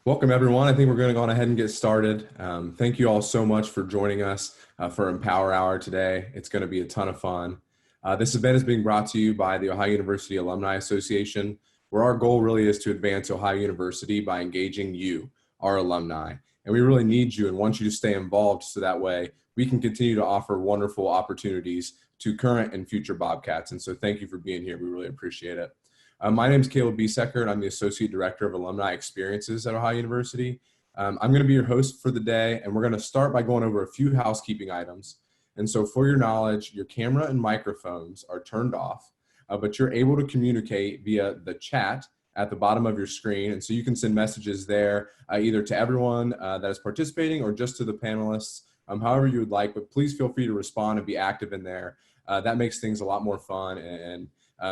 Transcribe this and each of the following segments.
Welcome, everyone. I think we're going to go on ahead and get started. Thank you all so much for joining us for Empower Hour today. It's going to be a ton of fun. This event is being brought to you by the Ohio University Alumni Association, where our goal really is to advance Ohio University by engaging you, our alumni. And we really need you and want you to stay involved so that way we can continue to offer wonderful opportunities to current and future Bobcats. And so thank you for being here. We really appreciate it. My name is Caleb Biesecker, and I'm the Associate Director of Alumni Experiences at Ohio University. I'm going to be your host for the day, and we're going to start by going over a few housekeeping items. And so for your knowledge, your camera and microphones are turned off, but you're able to communicate via the chat at the bottom of your screen. And so you can send messages there either to everyone that is participating or just to the panelists, however you would like, but please feel free to respond and be active in there. That makes things a lot more fun and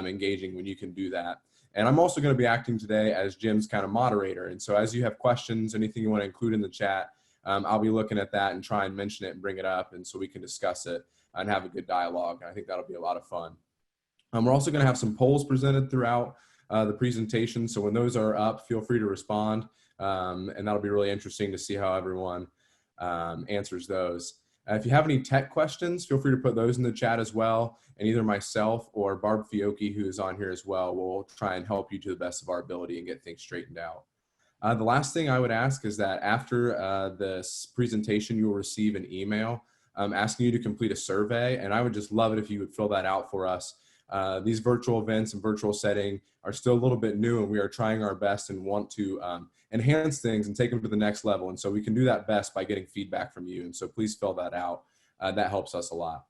engaging when you can do that. And I'm also going to be acting today as Jim's kind of moderator. And so as you have questions, anything you want to include in the chat, I'll be looking at that and try and mention it and bring it up, and so we can discuss it and have a good dialogue. And I think that'll be a lot of fun. We're also going to have some polls presented throughout the presentation. So when those are up, feel free to respond. And that'll be really interesting to see how everyone answers those. If you have any tech questions, feel free to put those in the chat as well. And either myself or Barb Fiocchi, who is on here as well, will try and help you to the best of our ability and get things straightened out. The last thing I would ask is that after this presentation, you will receive an email asking you to complete a survey. And I would just love it if you would fill that out for us. These virtual events and virtual setting are still a little bit new, and we are trying our best and want to enhance things and take them to the next level. And so we can do that best by getting feedback from you. And so please fill that out. That helps us a lot.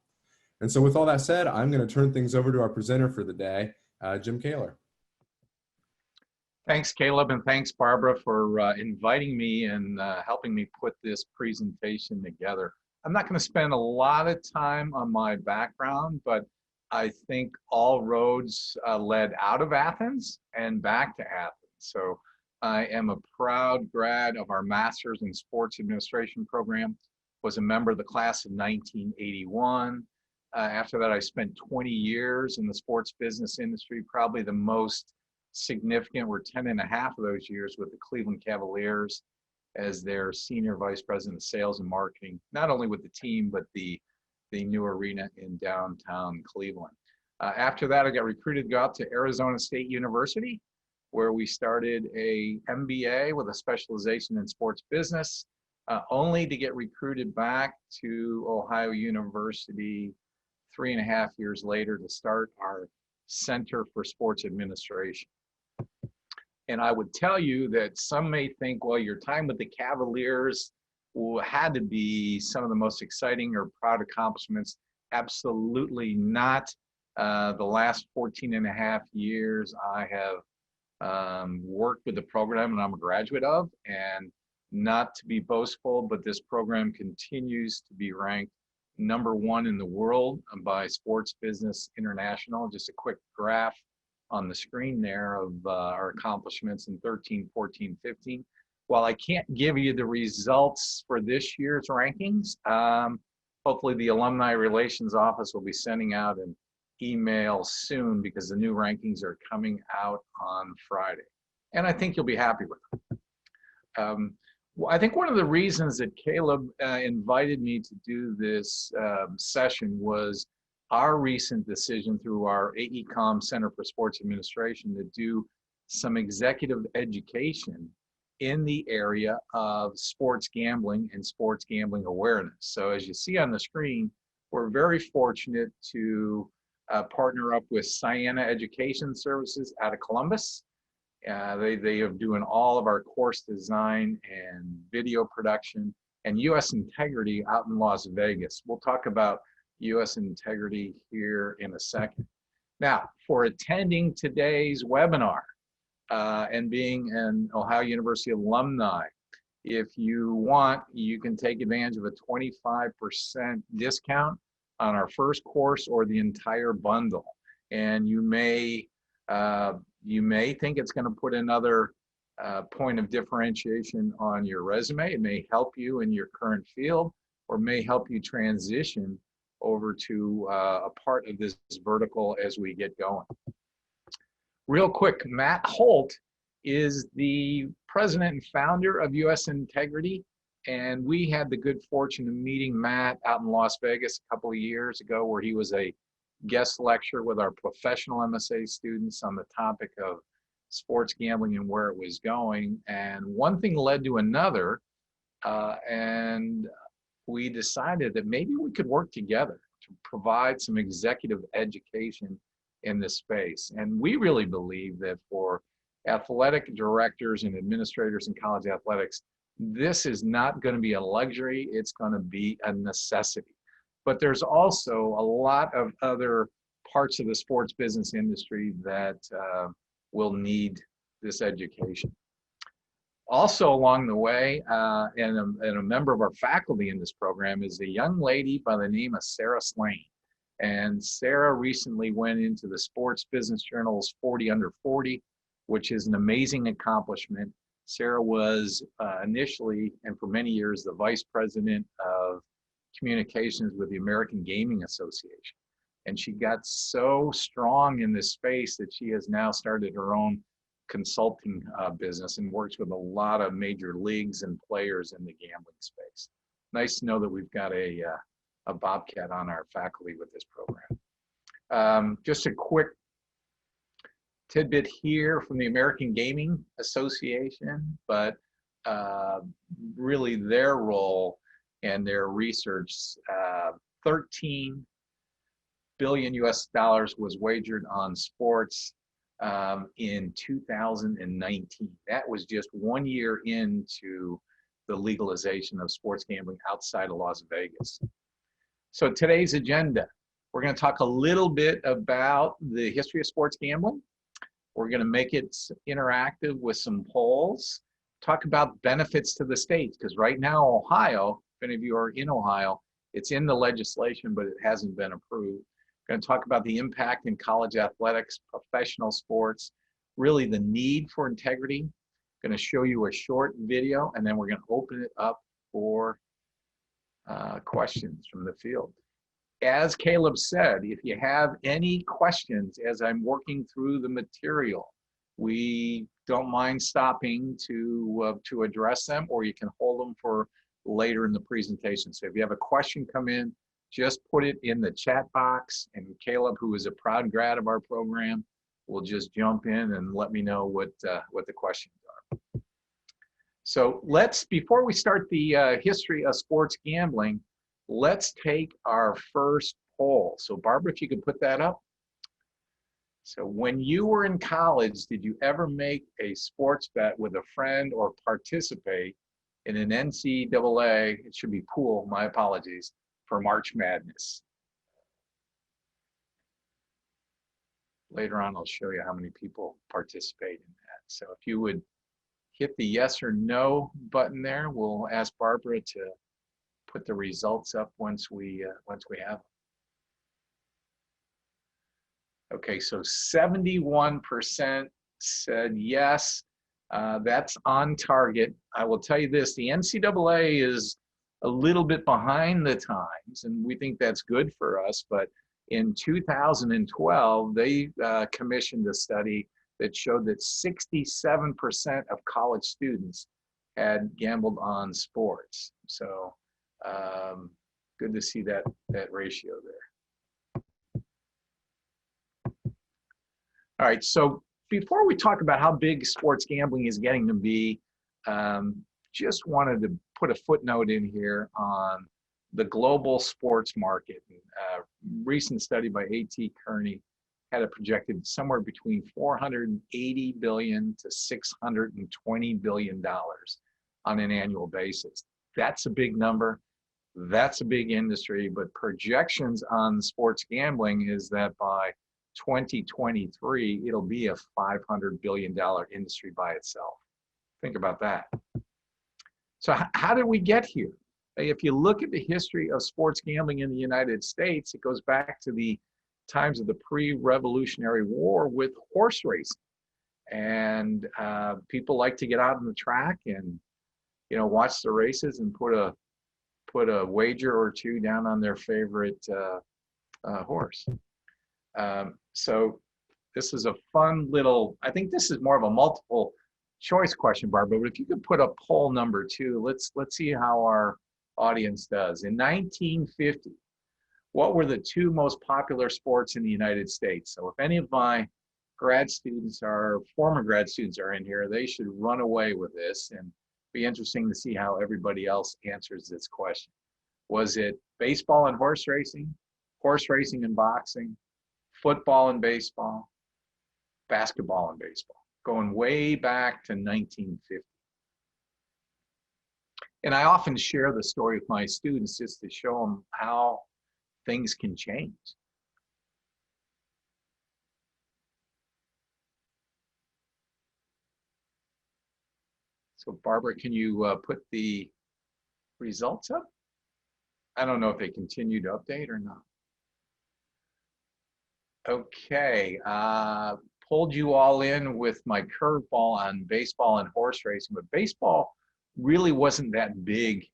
And so with all that said, I'm going to turn things over to our presenter for the day, Jim Kaler. Thanks, Caleb, and thanks, Barbara, for inviting me and helping me put this presentation together. I'm not going to spend a lot of time on my background, but I think all roads led out of Athens and back to Athens. So I am a proud grad of our Master's in Sports Administration program, was a member of the class of 1981. After that, I spent 20 years in the sports business industry. Probably the most significant were 10 and a half of those years with the Cleveland Cavaliers as their Senior Vice President of Sales and Marketing, not only with the team, but the new arena in downtown Cleveland. After that, I got recruited to go out to Arizona State University, where we started a MBA with a specialization in sports business, only to get recruited back to Ohio University 3.5 years later to start our Center for Sports Administration. And I would tell you that some may think, well, your time with the Cavaliers had to be some of the most exciting or proud accomplishments. Absolutely not. The last 14.5 years, I have worked with the program and I'm a graduate of, and not to be boastful, but this program continues to be ranked #1 in the world by Sports Business International. Just a quick graph on the screen there of our accomplishments in 13, 14, 15. While I can't give you the results for this year's rankings, hopefully the Alumni Relations Office will be sending out an email soon because the new rankings are coming out on Friday. And I think you'll be happy with them. I think one of the reasons that Caleb invited me to do this session was our recent decision through our AECOM Center for Sports Administration to do some executive education in the area of sports gambling and sports gambling awareness. So as you see on the screen, we're very fortunate to partner up with Sienna Education Services out of Columbus. They are doing all of our course design and video production, and US Integrity out in Las Vegas. We'll talk about US Integrity here in a second. Now, for attending today's webinar and being an Ohio University alumni, if you want, you can take advantage of a 25% discount on our first course or the entire bundle. And you may think it's going to put another point of differentiation on your resume. It may help you in your current field, or may help you transition over to a part of this vertical as we get going. Real quick, Matt Holt is the president and founder of US Integrity. And we had the good fortune of meeting Matt out in Las Vegas a couple of years ago, where he was a guest lecturer with our professional MSA students on the topic of sports gambling and where it was going. And one thing led to another, and we decided that maybe we could work together to provide some executive education in this space. And we really believe that for athletic directors and administrators in college athletics, this is not going to be a luxury, it's going to be a necessity. But there's also a lot of other parts of the sports business industry that will need this education. Also along the way, and a member of our faculty in this program is a young lady by the name of Sarah Slane. And Sarah recently went into the Sports Business Journal's 40 Under 40, which is an amazing accomplishment. Sarah was initially, and for many years, the vice president of communications with the American Gaming Association. And she got so strong in this space that she has now started her own consulting business and works with a lot of major leagues and players in the gambling space. Nice to know that we've got a Bobcat on our faculty with this program. Just a quick tidbit here from the American Gaming Association, but really their role and their research, 13 billion US dollars was wagered on sports in 2019. That was just 1 year into the legalization of sports gambling outside of Las Vegas. So today's agenda, we're going to talk a little bit about the history of sports gambling. We're going to make it interactive with some polls, talk about benefits to the states, because right now Ohio, if any of you are in Ohio, it's in the legislation, but it hasn't been approved. We're going to talk about the impact in college athletics, professional sports, really the need for integrity. I'm going to show you a short video, and then we're going to open it up for questions from the field. As Caleb said, if you have any questions as I'm working through the material, we don't mind stopping to address them, or you can hold them for later in the presentation. So if you have a question come in, just put it in the chat box, and Caleb, who is a proud grad of our program, will just jump in and let me know what the questions are. So before we start the history of sports gambling, let's take our first poll. So Barbara, if you could put that up. So when you were in college, did you ever make a sports bet with a friend or participate in an NCAA, it should be pool, my apologies, for March Madness? Later on, I'll show you how many people participate in that. So if you would hit the yes or no button there, we'll ask Barbara to put the results up once we have them. Okay, so 71% said yes. That's on target. I will tell you this, the NCAA is a little bit behind the times, and we think that's good for us, but in 2012, they commissioned a study that showed that 67% of college students had gambled on sports. So good to see that ratio there. All right, so before we talk about how big sports gambling is getting to be, just wanted to put a footnote in here on the global sports market. A recent study by A.T. Kearney had it projected somewhere between $480 billion to $620 billion on an annual basis. That's a big number. That's a big industry, but projections on sports gambling is that by 2023, it'll be a $500 billion industry by itself. Think about that. So how did we get here? If you look at the history of sports gambling in the United States, it goes back to the times of the pre-Revolutionary War with horse racing. And people like to get out on the track and, you know, watch the races and put a wager or two down on their favorite horse. So this is a fun little, I think this is more of a multiple choice question, Barbara, but if you could put up poll number 2, let's see how our audience does. In 1950, what were the 2 most popular sports in the United States? So if any of my grad students or former grad students are in here, they should run away with this, and be interesting to see how everybody else answers this question. Was it baseball and horse racing and boxing, football and baseball, basketball and baseball? Going way back to 1950. And I often share the story with my students just to show them how things can change. So Barbara, can you put the results up? I don't know if they continue to update or not. Okay, pulled you all in with my curveball on baseball and horse racing, but baseball really wasn't that big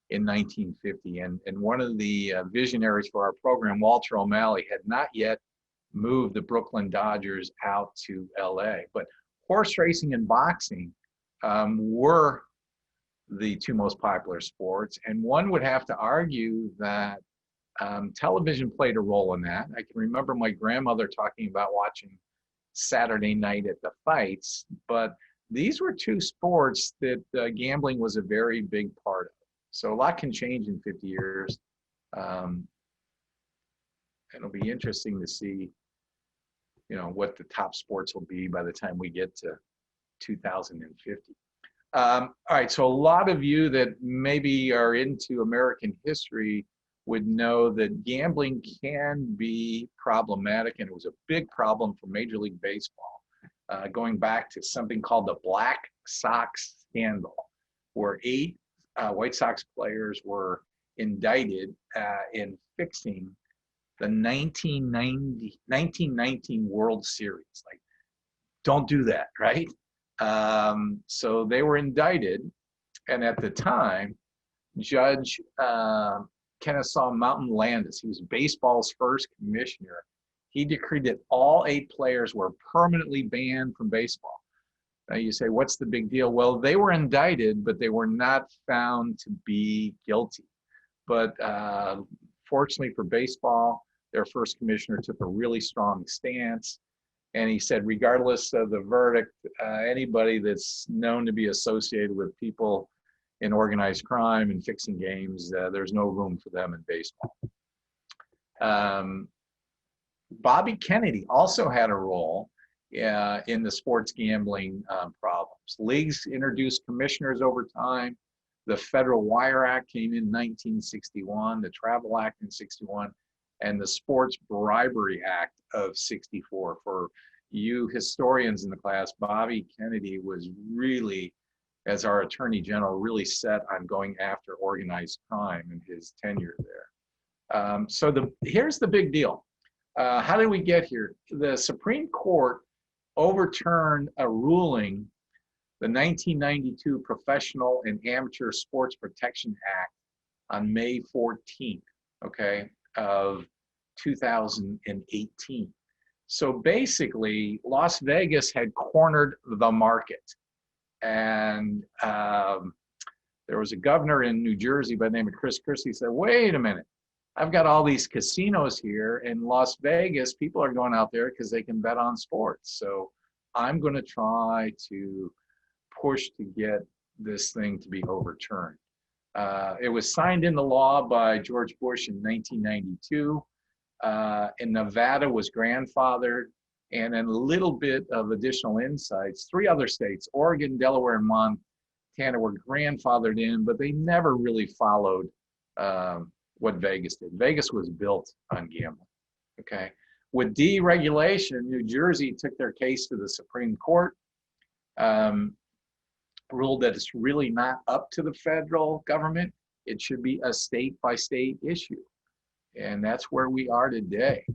in 1950. And one of the visionaries for our program, Walter O'Malley, had not yet moved the Brooklyn Dodgers out to LA. But horse racing and boxing were the 2 most popular sports. And one would have to argue that television played a role in that. I can remember my grandmother talking about watching Saturday night at the fights, but these were 2 sports that gambling was a very big part of. So a lot can change in 50 years. It'll be interesting to see, what the top sports will be by the time we get to 2050. All right, so a lot of you that maybe are into American history would know that gambling can be problematic, and it was a big problem for Major League Baseball, going back to something called the Black Sox scandal, where 8 White Sox players were indicted in fixing the 1919 World Series. Like, don't do that, right? So they were indicted, and at the time, Judge Kennesaw Mountain Landis, he was baseball's first commissioner, he decreed that all 8 players were permanently banned from baseball. Now you say, what's the big deal? Well, they were indicted, but they were not found to be guilty. But fortunately for baseball, their first commissioner took a really strong stance. And he said, regardless of the verdict, anybody that's known to be associated with people in organized crime and fixing games, there's no room for them in baseball. Bobby Kennedy also had a role in the sports gambling problems. Leagues introduced commissioners over time. The Federal Wire Act came in 1961, the Travel Act in 61, and the Sports Bribery Act of 64. For you historians in the class, Bobby Kennedy was really, as our Attorney General, really set on going after organized crime in his tenure there. Here's the big deal. How did we get here? The Supreme Court overturned a ruling, the 1992 Professional and Amateur Sports Protection Act, on May 14th, okay, of 2018. So basically, Las Vegas had cornered the market. And there was a governor in New Jersey by the name of Chris Christie said, wait a minute, I've got all these casinos here in Las Vegas. People are going out there because they can bet on sports. So I'm going to try to push to get this thing to be overturned. It was signed into law by George Bush in 1992. In Nevada was grandfathered, and in a little bit of additional insights, 3 other states, Oregon, Delaware, and Montana, were grandfathered in, but they never really followed what Vegas did. Vegas was built on gambling, okay? With deregulation, New Jersey took their case to the Supreme Court, ruled that it's really not up to the federal government. It should be a state-by-state issue. And that's where we are today.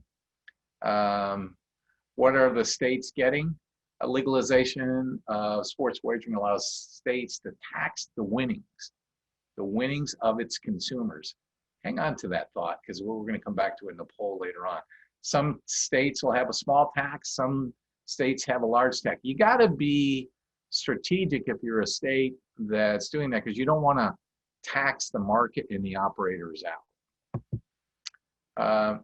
What are the states getting? A legalization of sports wagering allows states to tax the winnings of its consumers. Hang on to that thought, because we're going to come back to it in the poll later on. Some states will have a small tax, some states have a large tax. You got to be strategic if you're a state that's doing that, because you don't want to tax the market and the operators out.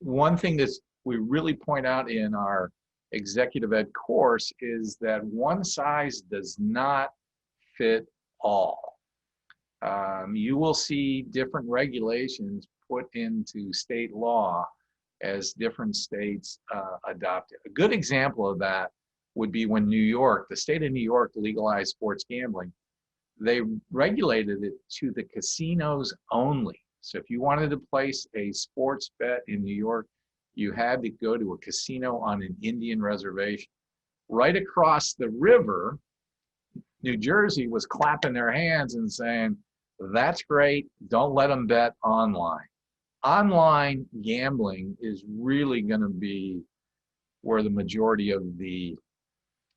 One thing that we really point out in our executive ed course is that one size does not fit all. You will see different regulations put into state law as different states adopt it. A good example of that would be when the state of New York legalized sports gambling. They regulated it to the casinos only. So if you wanted to place a sports bet in New York, you had to go to a casino on an Indian reservation. Right across the river, New Jersey was clapping their hands and saying, that's great, don't let them bet online. Online gambling is really going to be where the majority of the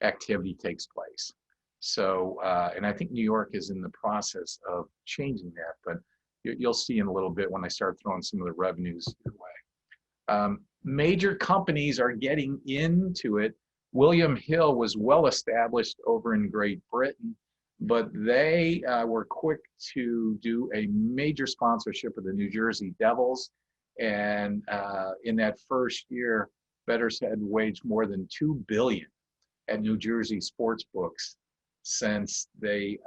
activity takes place. So, and I think New York is in the process of changing that, but you'll see in a little bit when I start throwing some of the revenues your way. Major companies are getting into it. William Hill was well established over in Great Britain, but they were quick to do a major sponsorship of the New Jersey Devils. And in that first year, bettors had waged more than $2 billion at New Jersey sports books since they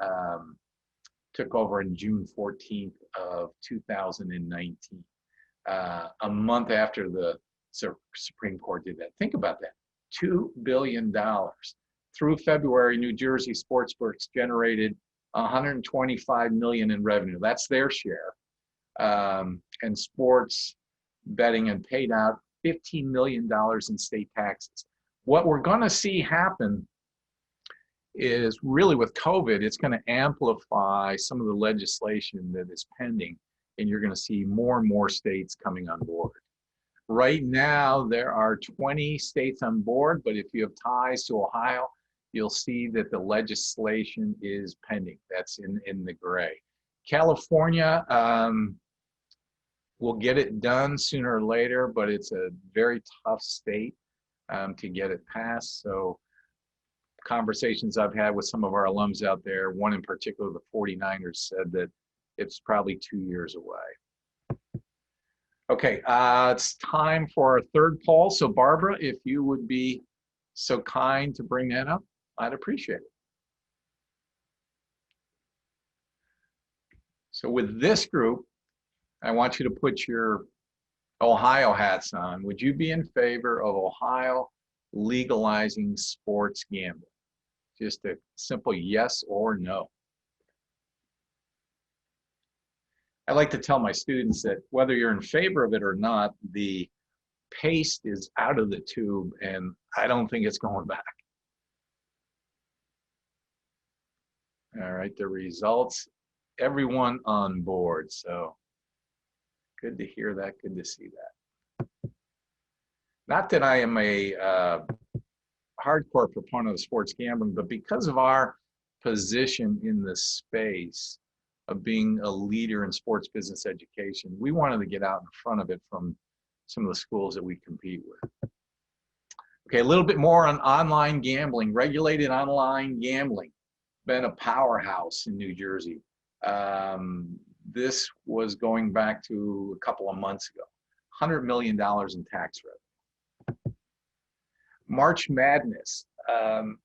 took over on June 14th of 2019, a month after the Supreme Court did that. Think about that, $2 billion. Through February, New Jersey sportsbooks generated $125 million in revenue. That's their share. And sports betting and paid out $15 million in state taxes. What we're going to see happen is really with COVID, it's going to amplify some of the legislation that is pending, and you're going to see more and more states coming on board. Right now, there are 20 states on board, but if you have ties to Ohio, you'll see that the legislation is pending. That's in the gray. California will get it done sooner or later, but it's a very tough state to get it passed. So conversations I've had with some of our alums out there, one in particular, the 49ers, said that it's probably 2 years away. Okay, it's time for our third poll. So Barbara, if you would be so kind to bring that up, I'd appreciate it. So with this group, I want you to put your Ohio hats on. Would you be in favor of Ohio legalizing sports gambling? Just a simple yes or no. I like to tell my students that whether you're in favor of it or not, the paste is out of the tube and I don't think it's going back. All right, the results, everyone on board. So good to hear that, good to see that. Not that I am a hardcore proponent of sports gambling, but because of our position in the space of being a leader in sports business education, we wanted to get out in front of it from some of the schools that we compete with. Okay, a little bit more on online gambling. Regulated online gambling, been a powerhouse in New Jersey. This was going back to a couple of months ago, $100 million in tax revenue. March Madness, and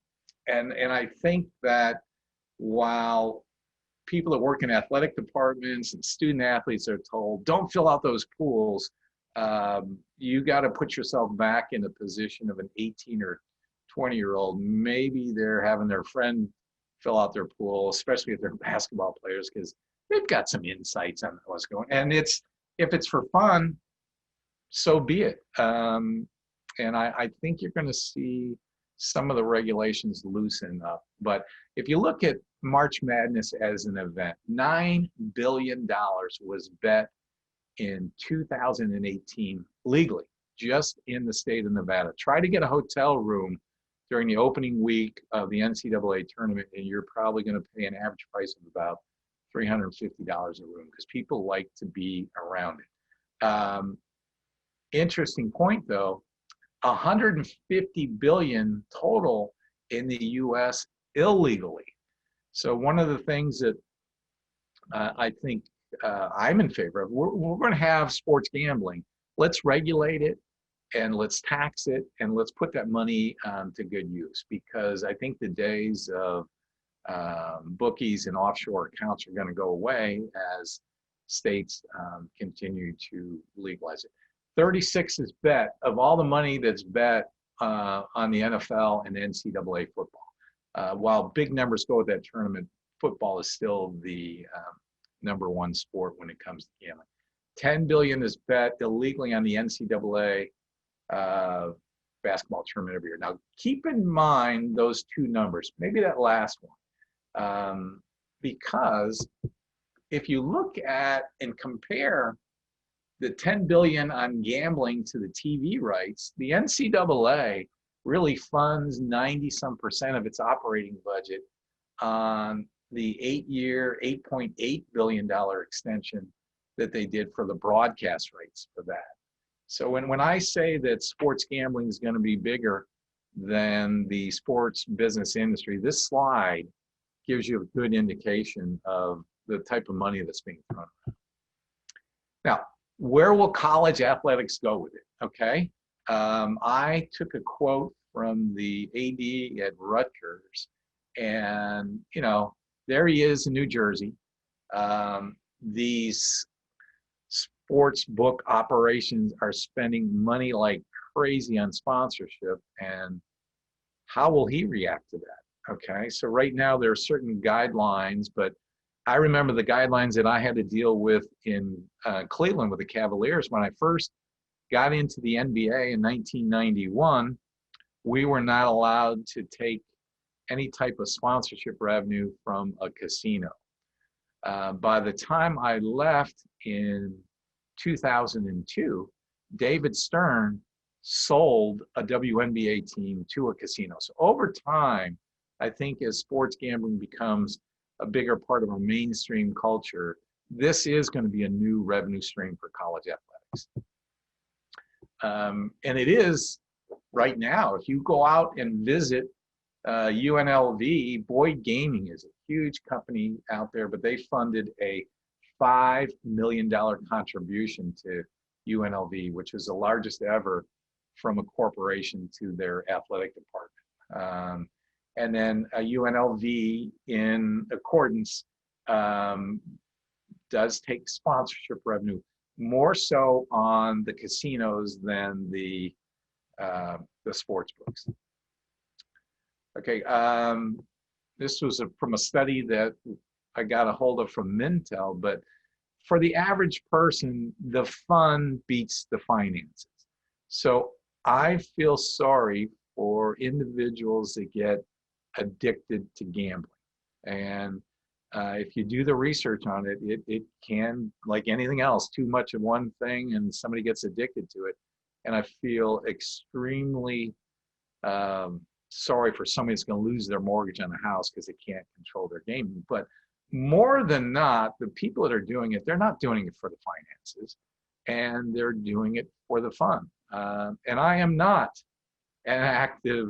I think that while people that work in athletic departments and student athletes are told, don't fill out those pools, you got to put yourself back in the position of an 18 or 20-year-old. Maybe they're having their friend fill out their pool, especially if they're basketball players, because they've got some insights on what's going on. And if it's for fun, so be it. And I think you're going to see some of the regulations loosen up. But if you look at March Madness as an event, $9 billion was bet in 2018 legally, just in the state of Nevada. Try to get a hotel room during the opening week of the NCAA tournament, and you're probably going to pay an average price of about $350 a room because people like to be around it. Interesting point, though, $150 billion total in the U.S. illegally. So one of the things that I think I'm in favor of, we're going to have sports gambling. Let's regulate it and let's tax it and let's put that money to good use, because I think the days of bookies and offshore accounts are going to go away as states continue to legalize it. 36 is bet of all the money that's bet on the NFL and NCAA football. While big numbers go with that tournament, football is still the #1 sport when it comes to gambling. 10 billion is bet illegally on the NCAA basketball tournament every year. Now, keep in mind those two numbers, maybe that last one, because if you look at and compare the 10 billion on gambling to the TV rights, the NCAA really funds 90-some% of its operating budget on the 8-year, $8.8 billion extension that they did for the broadcast rights for that. So when I say that sports gambling is going to be bigger than the sports business industry, this slide gives you a good indication of the type of money that's being thrown around. Now, where will college athletics go with it? Okay. I took a quote from the AD at Rutgers, and there he is in New Jersey. These sports book operations are spending money like crazy on sponsorship, and how will he react to that? Okay, so right now there are certain guidelines, but I remember the guidelines that I had to deal with in Cleveland with the Cavaliers when I first got into the NBA in 1991. We were not allowed to take any type of sponsorship revenue from a casino. By the time I left in 2002, David Stern sold a WNBA team to a casino. So over time, I think as sports gambling becomes a bigger part of our mainstream culture, this is going to be a new revenue stream for college athletics. And it is right now. If you go out and visit UNLV, Boyd Gaming is a huge company out there, but they funded a $5 million contribution to UNLV, which is the largest ever from a corporation to their athletic department. And then UNLV, in accordance, does take sponsorship revenue, more so on the casinos than the sports books. Okay, this was from a study that I got a hold of from Mintel, but for the average person, the fun beats the finances. So I feel sorry for individuals that get addicted to gambling. And if you do the research on it, it can, like anything else, too much of one thing and somebody gets addicted to it. And I feel extremely sorry for somebody that's going to lose their mortgage on a house because they can't control their gaming. But more than not, the people that are doing it, they're not doing it for the finances, and they're doing it for the fun. And I am not an active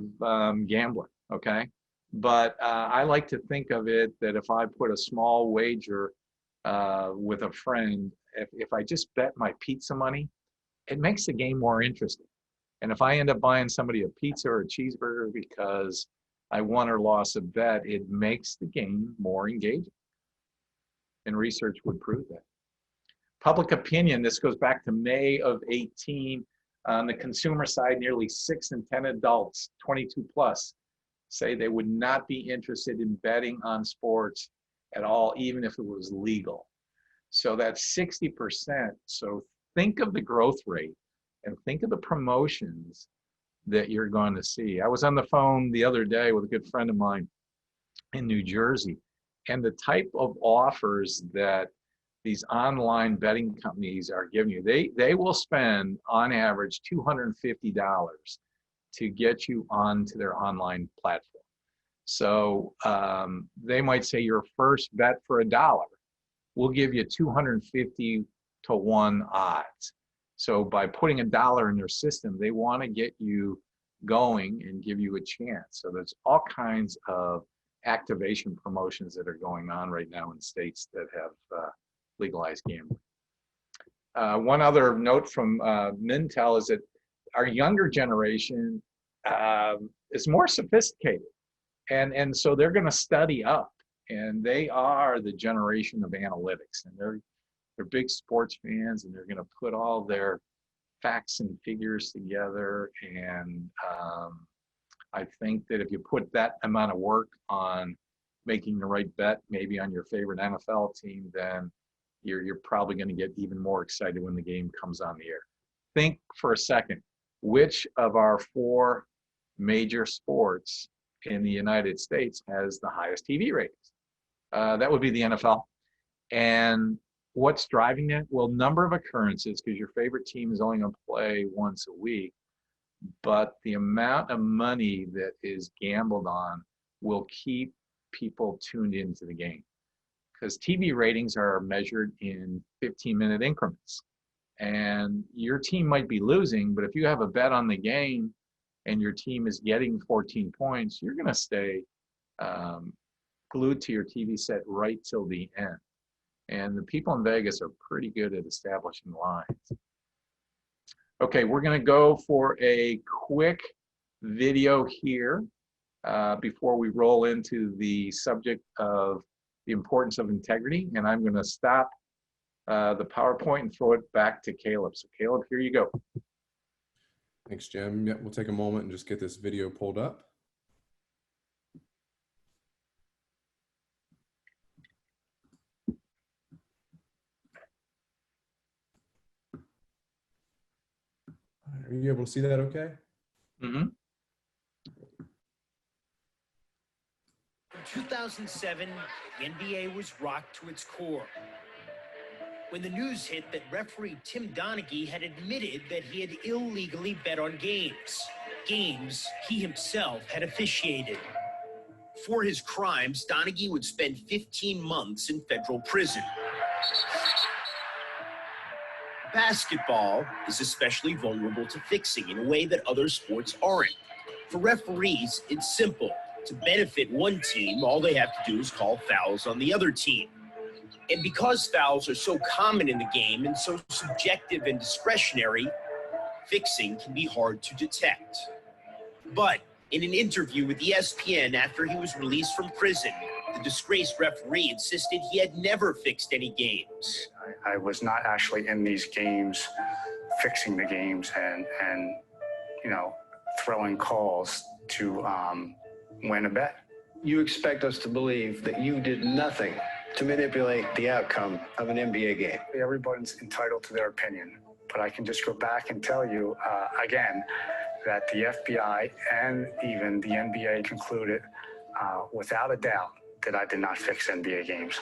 gambler, okay? But I like to think of it that if I put a small wager with a friend, if I just bet my pizza money, it makes the game more interesting. And if I end up buying somebody a pizza or a cheeseburger because I won or lost a bet, it makes the game more engaging. And research would prove that. Public opinion, this goes back to May of 18. On the consumer side, nearly 6 in 10 adults, 22 plus, say they would not be interested in betting on sports at all, even if it was legal. So that's 60%. So think of the growth rate and think of the promotions that you're going to see. I was on the phone the other day with a good friend of mine in New Jersey, and the type of offers that these online betting companies are giving you, they will spend on average $250 to get you onto their online platform. So they might say your first bet for $1, we'll give you 250 to 1 odds. So by putting $1 in their system, they want to get you going and give you a chance. So there's all kinds of activation promotions that are going on right now in states that have legalized gambling. One other note from Mintel is that our younger generation is more sophisticated, and so they're going to study up, and they are the generation of analytics, and they're big sports fans, and they're going to put all their facts and figures together. And I think that if you put that amount of work on making the right bet, maybe on your favorite NFL team, then you're probably going to get even more excited when the game comes on the air. Think for a second, which of our 4 major sports in the United States has the highest TV ratings? That would be the NFL. And what's driving that? Well, number of occurrences, because your favorite team is only going to play once a week, but the amount of money that is gambled on will keep people tuned into the game. Because TV ratings are measured in 15-minute increments. And your team might be losing, but if you have a bet on the game and your team is getting 14 points, you're going to stay glued to your TV set right till the end. And the people in Vegas are pretty good at establishing lines. Okay, we're going to go for a quick video here before we roll into the subject of the importance of integrity. And I'm going to stop the PowerPoint and throw it back to Caleb. So Caleb, here you go. Thanks, Jim. Yeah, we'll take a moment and just get this video pulled up. Are you able to see that okay? Mm-hmm. In 2007, the NBA was rocked to its core when the news hit that referee Tim Donaghy had admitted that he had illegally bet on games he himself had officiated. For his crimes, Donaghy would spend 15 months in federal prison. Basketball is especially vulnerable to fixing in a way that other sports aren't. For referees, it's simple. To benefit one team, all they have to do is call fouls on the other team. And because fouls are so common in the game and so subjective and discretionary, fixing can be hard to detect. But in an interview with ESPN after he was released from prison, the disgraced referee insisted he had never fixed any games. I was not actually in these games, fixing the games and you know, throwing calls to win a bet. You expect us to believe that you did nothing to manipulate the outcome of an NBA game? Everybody's entitled to their opinion, but I can just go back and tell you again that the FBI and even the NBA concluded without a doubt that I did not fix NBA games.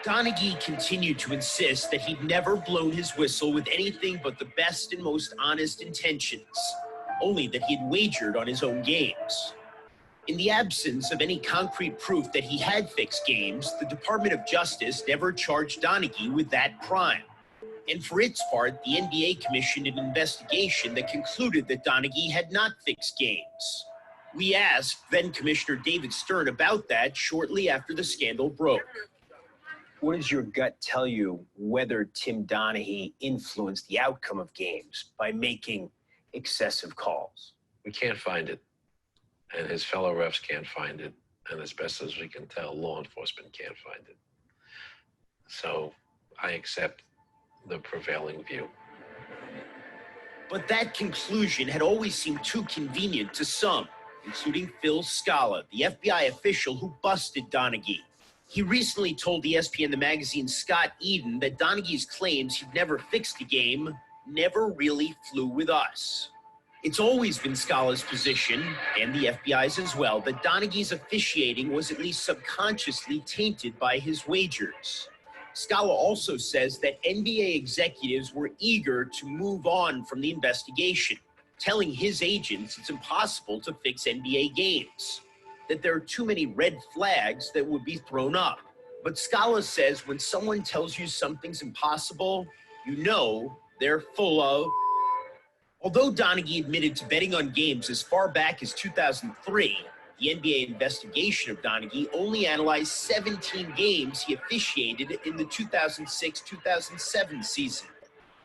Donaghy continued to insist that he'd never blown his whistle with anything but the best and most honest intentions, only that he'd wagered on his own games. In the absence of any concrete proof that he had fixed games, the Department of Justice never charged Donaghy with that crime. And for its part, the NBA commissioned an investigation that concluded that Donaghy had not fixed games. We asked then Commissioner David Stern about that shortly after the scandal broke. What does your gut tell you whether Tim Donaghy influenced the outcome of games by making excessive calls? We can't find it, and his fellow refs can't find it, and as best as we can tell, law enforcement can't find it. So I accept the prevailing view. But that conclusion had always seemed too convenient to some, including Phil Scala, the FBI official who busted Donaghy. He recently told ESPN the magazine Scott Eden that Donaghy's claims he'd never fixed a game never really flew with us. It's always been Scala's position, and the FBI's as well, that Donaghy's officiating was at least subconsciously tainted by his wagers. Scala also says that NBA executives were eager to move on from the investigation, telling his agents it's impossible to fix NBA games, that there are too many red flags that would be thrown up. But Scala says when someone tells you something's impossible, you know they're full of. Although Donaghy admitted to betting on games as far back as 2003, the NBA investigation of Donaghy only analyzed 17 games he officiated in the 2006-2007 season.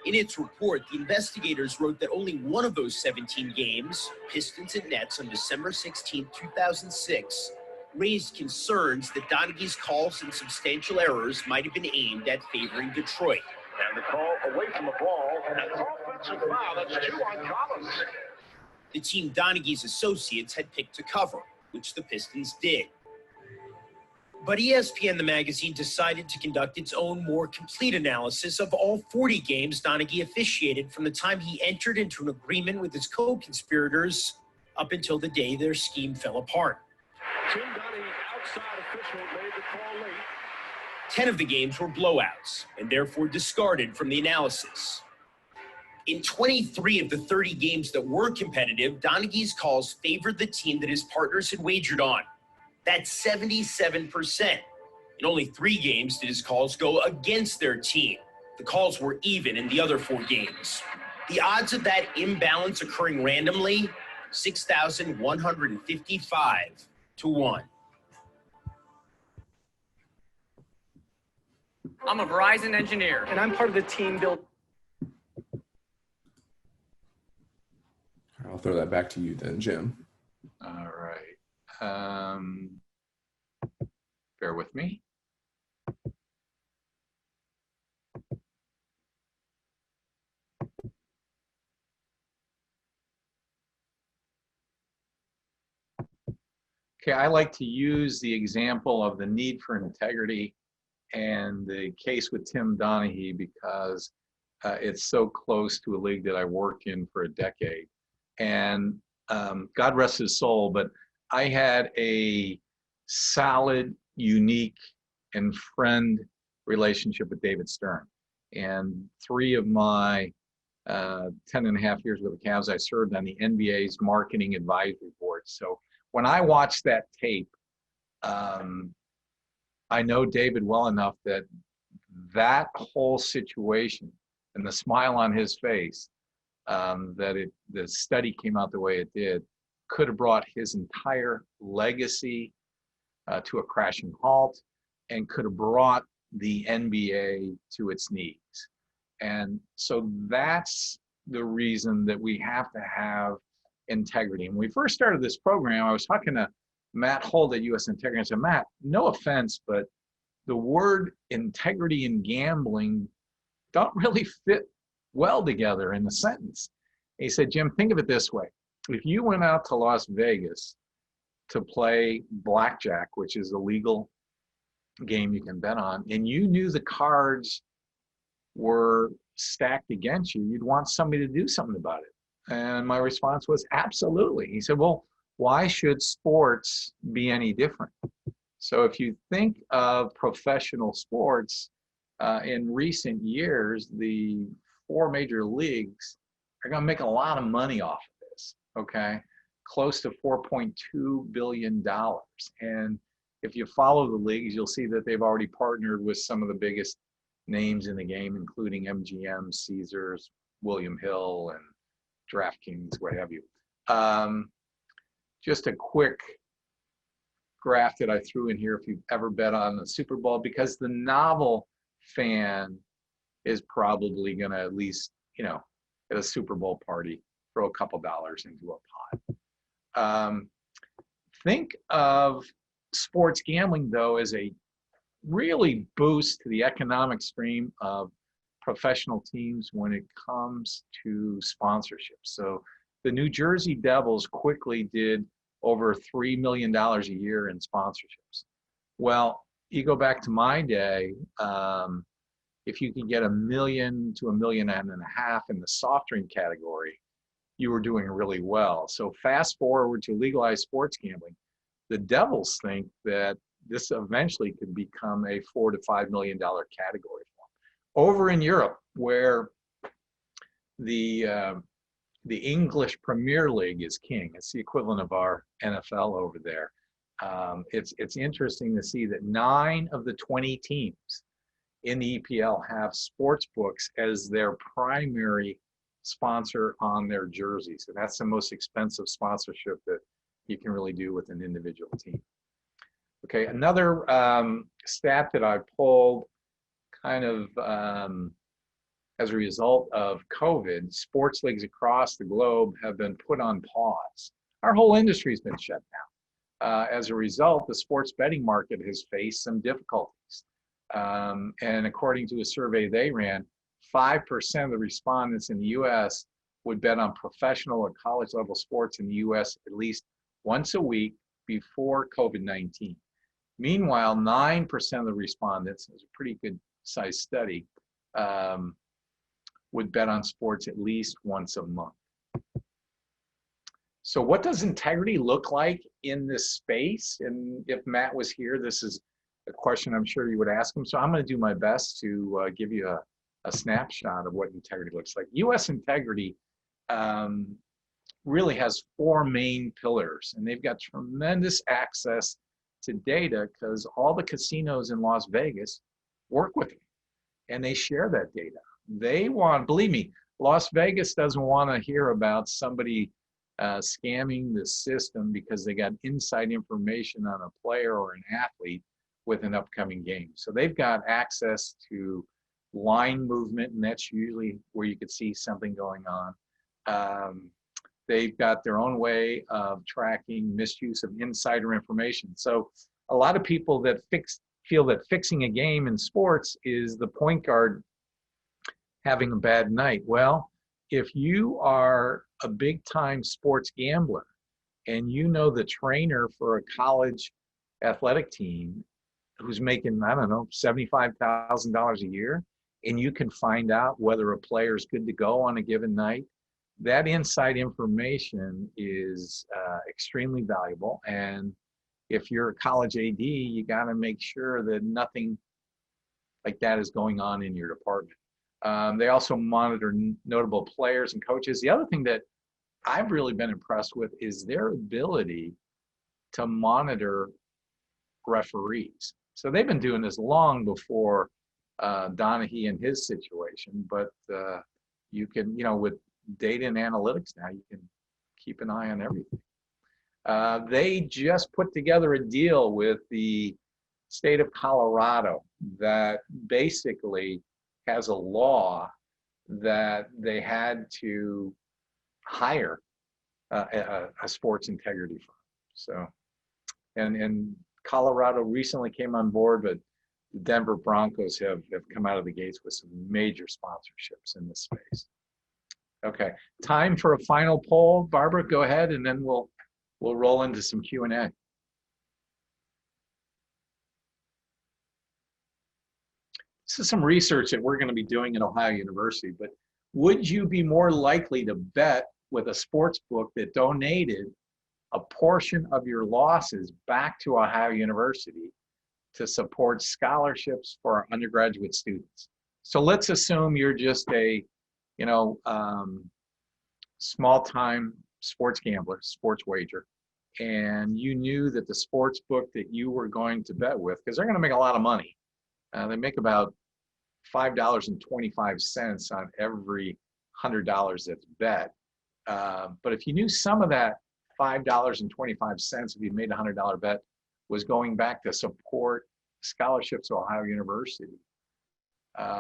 In its report, the investigators wrote that only one of those 17 games, Pistons and Nets on December 16, 2006, raised concerns that Donaghy's calls and substantial errors might have been aimed at favoring Detroit. And the call away from the ball, and an offensive foul. That's 2 on Collins. The team Donaghy's associates had picked to cover, which the Pistons did. But ESPN, the magazine, decided to conduct its own more complete analysis of all 40 games Donaghy officiated from the time he entered into an agreement with his co-conspirators up until the day their scheme fell apart. Tim Donaghy, outside official, made the call late. 10 of the games were blowouts and therefore discarded from the analysis. In 23 of the 30 games that were competitive, Donaghy's calls favored the team that his partners had wagered on. That's 77%. In only 3 games did his calls go against their team. The calls were even in the other 4 games. The odds of that imbalance occurring randomly, 6,155 to 1. I'm a Verizon engineer, and I'm part of the team build. I'll throw that back to you then, Jim. All right. Bear with me. Okay, I like to use the example of the need for integrity and the case with Tim Donaghy because it's so close to a league that I worked in for a decade. And God rest his soul, but I had a solid, unique, and friend relationship with David Stern. And 3 of my 10 and a half years with the Cavs, I served on the NBA's marketing advisory board. So when I watched that tape, I know David well enough that that whole situation and the smile on his face, the study came out the way it did, could have brought his entire legacy to a crashing halt and could have brought the NBA to its knees. And so that's the reason that we have to have integrity. And when we first started this program, I was talking to Matt Holt at US Integrity. I said, Matt, no offense, but the word integrity and gambling don't really fit well together in a sentence. And he said, Jim, think of it this way. If you went out to Las Vegas to play blackjack, which is a legal game you can bet on, and you knew the cards were stacked against you, you'd want somebody to do something about it. And my response was, absolutely. He said, well, why should sports be any different? So if you think of professional sports, in recent years, the 4 major leagues are going to make a lot of money off of this, okay? Close to $4.2 billion. And if you follow the leagues, you'll see that they've already partnered with some of the biggest names in the game, including MGM, Caesars, William Hill, and DraftKings, what have you. Just a quick graph that I threw in here if you've ever bet on the Super Bowl, because the novel fan is probably going to at least, at a Super Bowl party, throw a couple dollars into a pot. Think of sports gambling, though, as a really boost to the economic stream of professional teams when it comes to sponsorship. So the New Jersey Devils quickly did over $3 million a year in sponsorships. Well, you go back to my day, if you could get $1 million to $1.5 million in the soft drink category, you were doing really well. So fast forward to legalized sports gambling, the Devils think that this eventually could become a $4 to $5 million category for them. Over in Europe, where the English Premier League is king, it's the equivalent of our NFL over there. It's interesting to see that 9 of the 20 teams in the EPL have sports books as their primary sponsor on their jerseys. And that's the most expensive sponsorship that you can really do with an individual team. Okay, another stat that I pulled kind of as a result of COVID, sports leagues across the globe have been put on pause. Our whole industry has been shut down. As a result, the sports betting market has faced some difficulties. And according to a survey they ran, 5% of the respondents in the US would bet on professional or college level sports in the US at least once a week before COVID-19. Meanwhile, 9% of the respondents, it was a pretty good sized study, would bet on sports at least once a month. So what does integrity look like in this space? And if Matt was here, this is a question I'm sure you would ask him. So I'm going to do my best to give you a snapshot of what integrity looks like. US integrity really has 4 main pillars, and they've got tremendous access to data because all the casinos in Las Vegas work with them and they share that data. They want, believe me, Las Vegas doesn't want to hear about somebody scamming the system because they got inside information on a player or an athlete with an upcoming game. So they've got access to line movement, and that's usually where you could see something going on. They've got their own way of tracking misuse of insider information. So a lot of people that feel that fixing a game in sports is the point guard having a bad night. Well, if you are a big time sports gambler and you know the trainer for a college athletic team who's making, I don't know, $75,000 a year, and you can find out whether a player is good to go on a given night, that inside information is extremely valuable. And if you're a college AD, you got to make sure that nothing like that is going on in your department. They also monitor notable players and coaches. The other thing that I've really been impressed with is their ability to monitor referees. So they've been doing this long before Donaghy and his situation, but you can, with data and analytics now, you can keep an eye on everything. They just put together a deal with the state of Colorado that basically has a law that they had to hire a sports integrity firm. So, and Colorado recently came on board, but the Denver Broncos have come out of the gates with some major sponsorships in this space. Okay, time for a final poll. Barbara, go ahead, and then we'll roll into some Q&A. This is some research that we're going to be doing at Ohio University, but would you be more likely to bet with a sports book that donated a portion of your losses back to Ohio University to support scholarships for our undergraduate students? So let's assume you're just a, small-time sports gambler, sports wager, and you knew that the sports book that you were going to bet with, because they're going to make a lot of money. They make about $5.25 on every $100 that's bet. But if you knew some of that $5.25, if you made a $100 bet, was going back to support scholarships at Ohio University,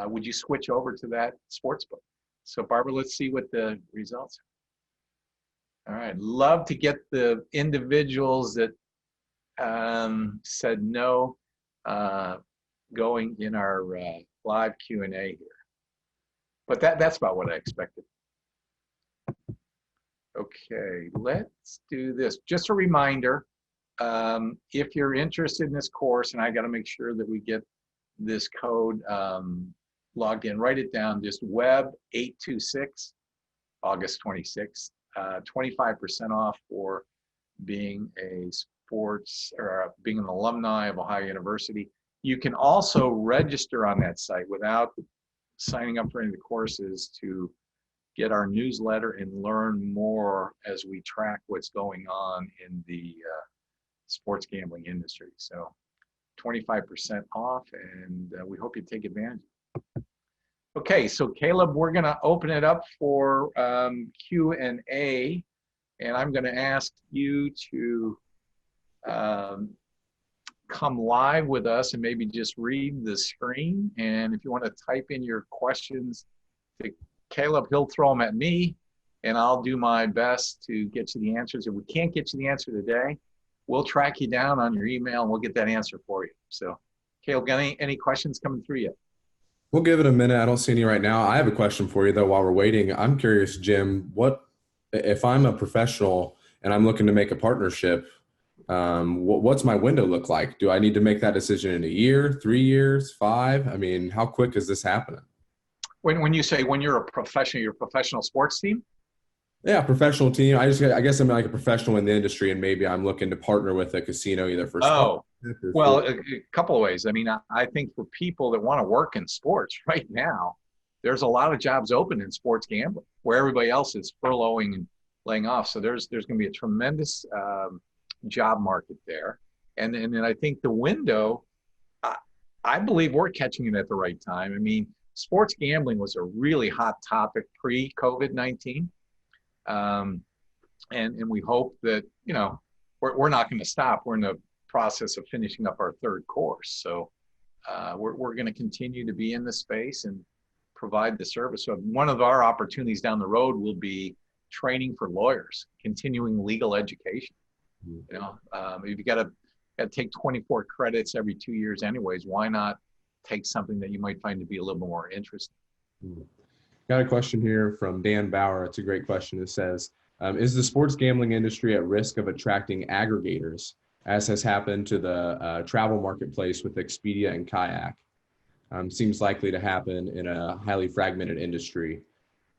would you switch over to that sports book? So Barbara, let's see what the results are. All right, love to get the individuals that said no going in our live Q&A here. But that's about what I expected. Okay, let's do this. Just a reminder, if you're interested in this course, and I got to make sure that we get this code logged in, write it down, just Web 826, August 26th, 25% off for being a sports or being an alumni of Ohio University. You can also register on that site without signing up for any of the courses to get our newsletter and learn more as we track what's going on in the sports gambling industry. So 25% off, and we hope you take advantage. Okay, so Caleb, we're gonna open it up for Q&A. and I'm going to ask you to come live with us and maybe just read the screen. And if you want to type in your questions to Caleb, he'll throw them at me, and I'll do my best to get you the answers. If we can't get you the answer today, we'll track you down on your email and we'll get that answer for you. So, Caleb, got any questions coming through yet? We'll give it a minute. I don't see any right now. I have a question for you, though, while we're waiting. I'm curious, Jim, what if I'm a professional and I'm looking to make a partnership, what's my window look like? Do I need to make that decision in a year, 3 years, 5? I mean, how quick is this happening? When you say when you're a professional sports team? Yeah, professional team. I guess I'm like a professional in the industry, and maybe I'm looking to partner with a casino either for well, a couple of ways. I mean, I think for people that want to work in sports right now, there's a lot of jobs open in sports gambling where everybody else is furloughing and laying off. So there's going to be a tremendous job market there. And then I think the window, I believe we're catching it at the right time. I mean, sports gambling was a really hot topic pre-COVID-19. And we hope that, you know, we're not going to stop. We're in the process of finishing up our third course. So we're going to continue to be in the space and provide the service. So one of our opportunities down the road will be training for lawyers, continuing legal education. You know, if you got to take 24 credits every 2 years anyways, why not take something that you might find to be a little more interesting? Got a question here from Dan Bauer. It's a great question. It says, is the sports gambling industry at risk of attracting aggregators, as has happened to the travel marketplace with Expedia and Kayak? Seems likely to happen in a highly fragmented industry,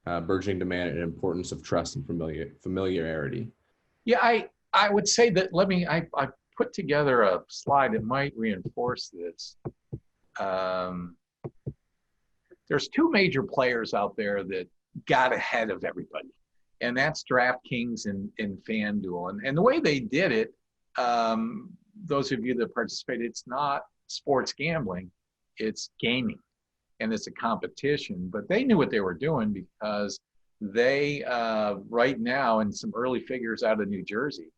burgeoning demand and importance of trust and familiarity. Yeah, I would say that, I put together a slide that might reinforce this. There's two major players out there that got ahead of everybody, and that's DraftKings and FanDuel. And the way they did it, those of you that participated, it's not sports gambling, it's gaming, and it's a competition. But they knew what they were doing because they, right now, in some early figures out of New Jersey,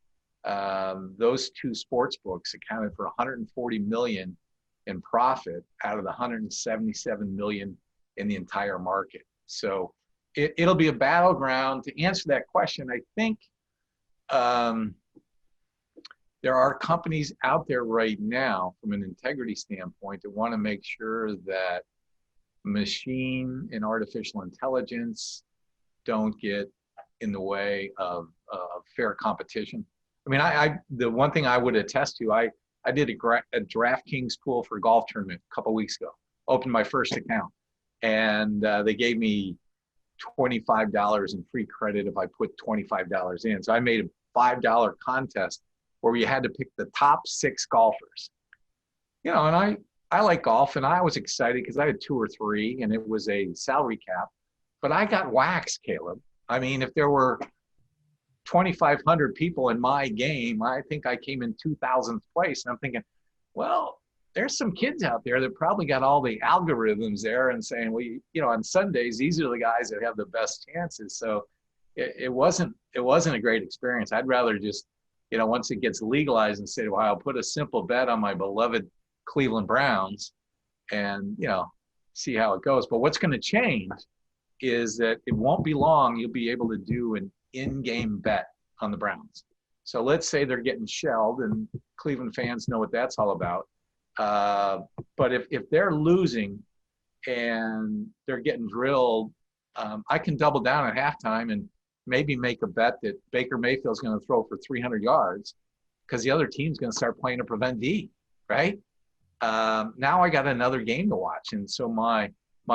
those two sports books accounted for $140 million in profit out of the $177 million in the entire market. So it'll be a battleground. To answer that question, I think there are companies out there right now from an integrity standpoint that want to make sure that machine and artificial intelligence don't get in the way of fair competition. I mean, the one thing I would attest to, I did a DraftKings pool for a golf tournament a couple of weeks ago, opened my first account, and they gave me $25 in free credit if I put $25 in. So I made a $5 contest where you had to pick the top 6 golfers. You know, and I like golf, and I was excited because I had 2 or 3, and it was a salary cap. But I got waxed, Caleb. I mean, if there were 2,500 people in my game, I think I came in 2,000th place. And I'm thinking, well, there's some kids out there that probably got all the algorithms there and saying, well, you know, on Sundays, these are the guys that have the best chances. So it wasn't a great experience. I'd rather just, you know, once it gets legalized in the state of Ohio, put a simple bet on my beloved Cleveland Browns and, you know, see how it goes. But what's going to change is that it won't be long. You'll be able to do an in-game bet on the Browns. So let's say they're getting shelled, and Cleveland fans know what that's all about. But if they're losing and they're getting drilled, I can double down at halftime and maybe make a bet that Baker Mayfield's going to throw for 300 yards because the other team's going to start playing to prevent D, right? Now I got another game to watch. And so my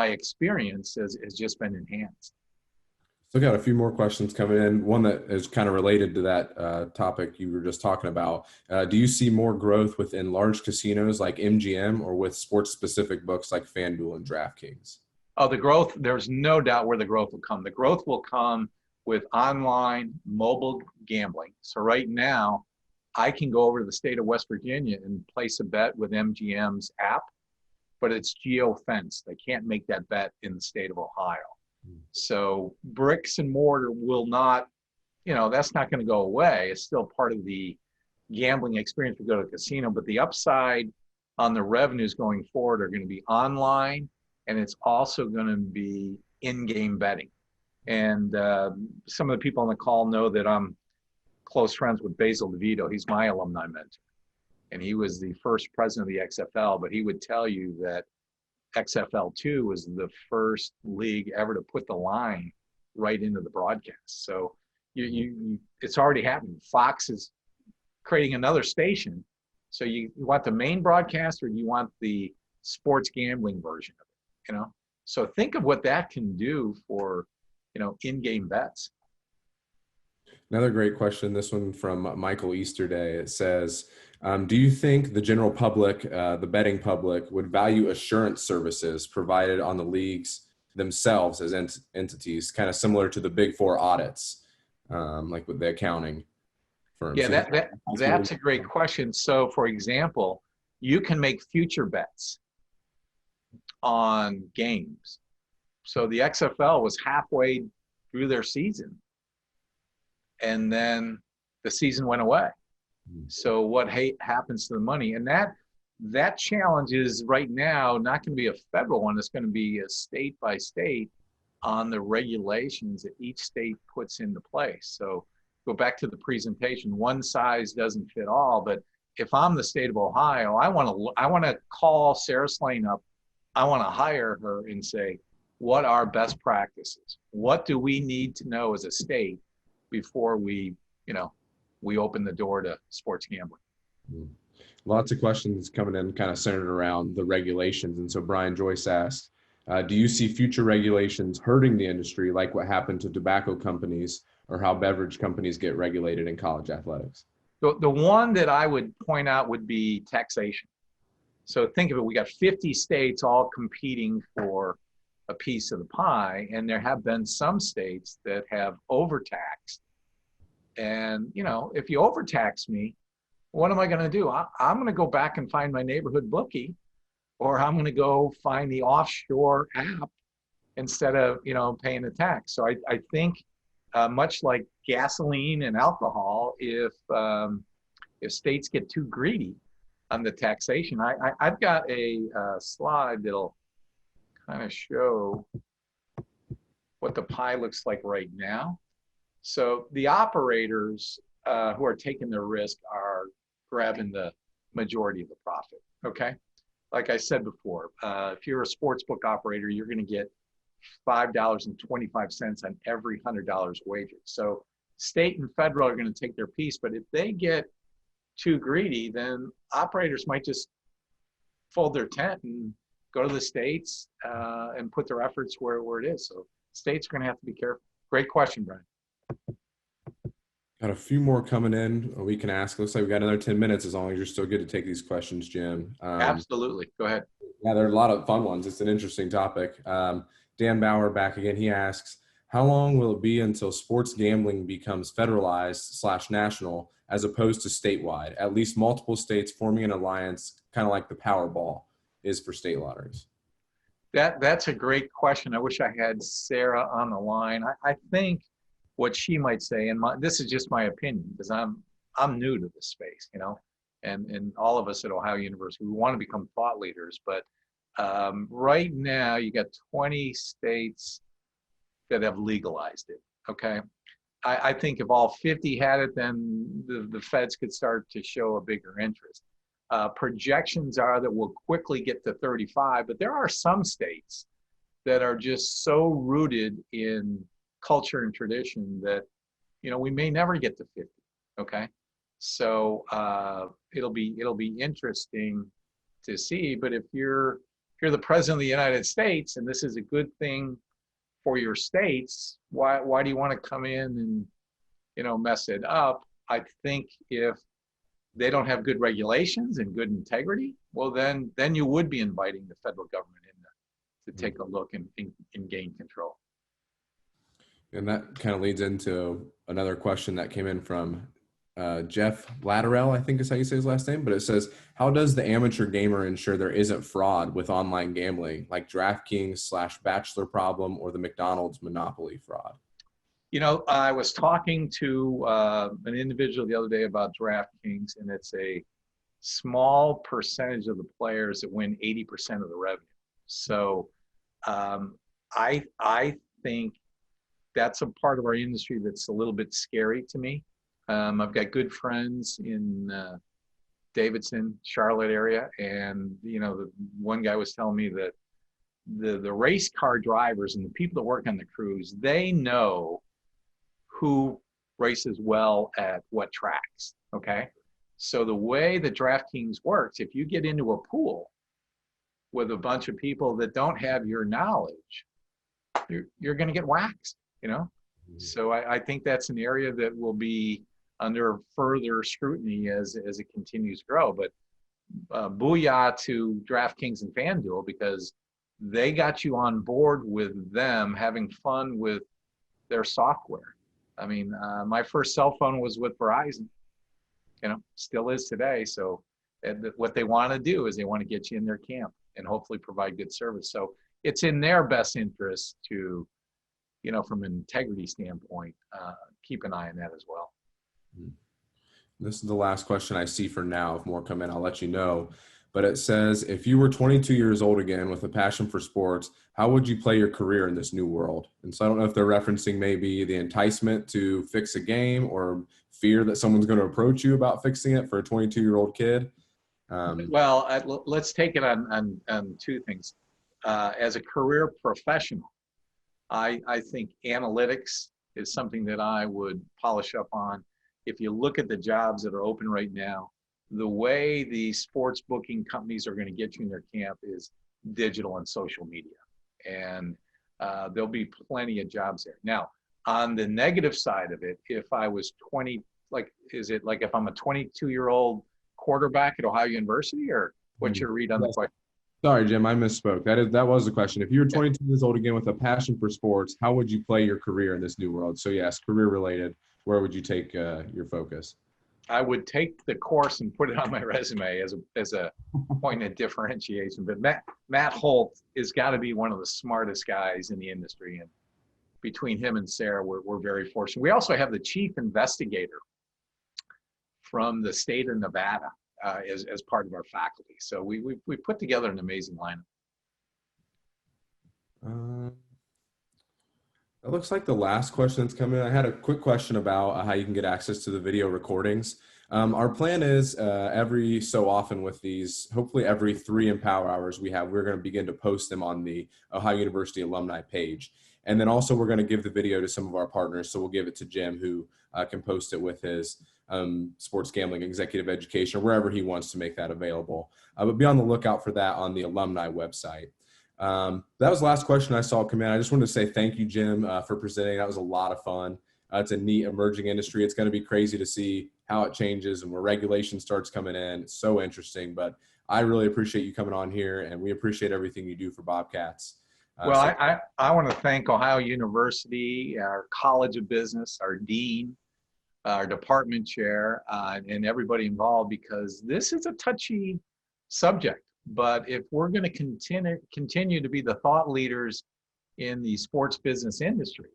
experience has just been enhanced. So got a few more questions coming in. One that is kind of related to that topic you were just talking about. Do you see more growth within large casinos like MGM or with sports-specific books like FanDuel and DraftKings? Oh, the growth, there's no doubt where the growth will come. The growth will come with online mobile gambling. So right now, I can go over to the state of West Virginia and place a bet with MGM's app, but it's geo-fenced. I can't make that bet in the state of Ohio. So bricks and mortar will not that's not going to go away. It's still part of the gambling experience to go to a casino, but the upside on the revenues going forward are going to be online, and it's also going to be in-game betting. And some of the people on the call know that I'm close friends with Basil DeVito. He's my alumni mentor, and he was the first president of the XFL, but he would tell you that XFL2 was the first league ever to put the line right into the broadcast. So it's already happening. Fox is creating another station. So you want the main broadcast, or do you want the sports gambling version of it? So think of what that can do for, in-game bets. Another great question, this one from Michael Easterday. It says, do you think the general public, the betting public, would value assurance services provided on the leagues themselves as entities, kind of similar to the Big Four audits, like with the accounting firms? Yeah, that's a great question. So, for example, you can make future bets on games. So the XFL was halfway through their season, and then the season went away. So what happens to the money? And that challenge is right now not going to be a federal one. It's going to be a state by state on the regulations that each state puts into place. So go back to the presentation. One size doesn't fit all. But if I'm the state of Ohio, I want to call Sarah Slane up. I want to hire her and say, what are best practices? What do we need to know as a state before we open the door to sports gambling? Lots of questions coming in kind of centered around the regulations. And so Brian Joyce asked, do you see future regulations hurting the industry like what happened to tobacco companies, or how beverage companies get regulated in college athletics? The one that I would point out would be taxation. So think of it, we got 50 states all competing for a piece of the pie, and there have been some states that have overtaxed. And, if you overtax me, what am I going to do? I'm going to go back and find my neighborhood bookie, or I'm going to go find the offshore app instead of, paying the tax. So I think much like gasoline and alcohol, if states get too greedy on the taxation, I've got a slide that'll kind of show what the pie looks like right now. So the operators who are taking the risk are grabbing the majority of the profit, okay? Like I said before, if you're a sportsbook operator, you're gonna get $5.25 on every $100 wagered. So state and federal are gonna take their piece, but if they get too greedy, then operators might just fold their tent and go to the states and put their efforts where it is. So states are going to have to be careful. Great question, Brian. Got a few more coming in we can ask. Looks like we got another 10 minutes, as long as you're still good to take these questions, Jim. Absolutely. Go ahead. Yeah, there are a lot of fun ones. It's an interesting topic. Dan Bauer back again. He asks, how long will it be until sports gambling becomes federalized / national as opposed to statewide? At least multiple states forming an alliance, kind of like the Powerball is for state lotteries. That's a great question. I wish I had Sarah on the line. I think what she might say, and this is just my opinion, because I'm new to this space, and all of us at Ohio University, we want to become thought leaders. But right now, you got 20 states that have legalized it. Okay, I think if all 50 had it, then the feds could start to show a bigger interest. Projections are that we'll quickly get to 35, but there are some states that are just so rooted in culture and tradition that, we may never get to 50. Okay. So it'll be interesting to see. But if you're the president of the United States and this is a good thing for your states, why do you want to come in and, mess it up? I think if they don't have good regulations and good integrity, well, then you would be inviting the federal government in to take a look and gain control. And that kind of leads into another question that came in from Jeff Blatterell, I think is how you say his last name, but it says, how does the amateur gamer ensure there isn't fraud with online gambling, like DraftKings / Bachelor problem or the McDonald's monopoly fraud? I was talking to an individual the other day about DraftKings, and it's a small percentage of the players that win 80% of the revenue. So I think that's a part of our industry that's a little bit scary to me. I've got good friends in Davidson, Charlotte area, and the one guy was telling me that the race car drivers and the people that work on the crews, they know who races well at what tracks. Okay, so the way that DraftKings works, if you get into a pool with a bunch of people that don't have your knowledge, you're going to get waxed. So I think that's an area that will be under further scrutiny as it continues to grow. But booyah to DraftKings and FanDuel, because they got you on board with them having fun with their software. I mean, my first cell phone was with Verizon, still is today. So what they want to do is they want to get you in their camp and hopefully provide good service. So it's in their best interest to, from an integrity standpoint, keep an eye on that as well. This is the last question I see for now. If more come in, I'll let you know. But it says, if you were 22 years old again with a passion for sports, how would you play your career in this new world? And so I don't know if they're referencing maybe the enticement to fix a game or fear that someone's going to approach you about fixing it for a 22-year-old kid. Well, let's take it on two things. As a career professional, I think analytics is something that I would polish up on. If you look at the jobs that are open right now, the way the sports booking companies are going to get you in their camp is digital and social media. And there'll be plenty of jobs there. Now, on the negative side of it, if I was 20, if I'm a 22-year-old quarterback at Ohio University, or what's your read on the question? Sorry, Jim, I misspoke. That was the question. If you were 22 years old again with a passion for sports, how would you play your career in this new world? So yes, career related. Where would you take your focus? I would take the course and put it on my resume as a point of differentiation. But Matt Holt has got to be one of the smartest guys in the industry, and between him and Sarah, we're very fortunate. We also have the chief investigator from the state of Nevada as part of our faculty. So we put together an amazing lineup. It looks like the last question that's come in. I had a quick question about how you can get access to the video recordings. Our plan is every so often with these, hopefully every 3 Empower Hours we're going to begin to post them on the Ohio University alumni page. And then also we're going to give the video to some of our partners. So we'll give it to Jim, who can post it with his sports gambling executive education, or wherever he wants to make that available. But be on the lookout for that on the alumni website. That was the last question I saw come in. I just wanted to say thank you, Jim, for presenting. That was a lot of fun. It's a neat emerging industry. It's going to be crazy to see how it changes and where regulation starts coming in. It's so interesting, but I really appreciate you coming on here, and we appreciate everything you do for Bobcats. I want to thank Ohio University, our College of Business, our dean, our department chair, and everybody involved, because this is a touchy subject. But if we're going to continue to be the thought leaders in the sports business industry,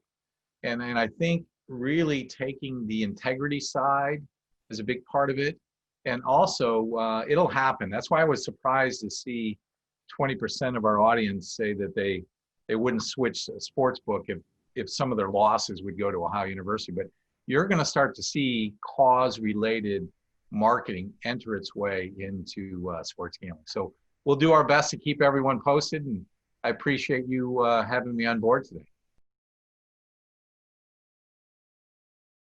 and I think really taking the integrity side is a big part of it. And also, it'll happen. That's why I was surprised to see 20% of our audience say that they wouldn't switch a sports book if some of their losses would go to Ohio University. But you're going to start to see cause-related marketing enter its way into sports gambling. So we'll do our best to keep everyone posted, and I appreciate you having me on board today.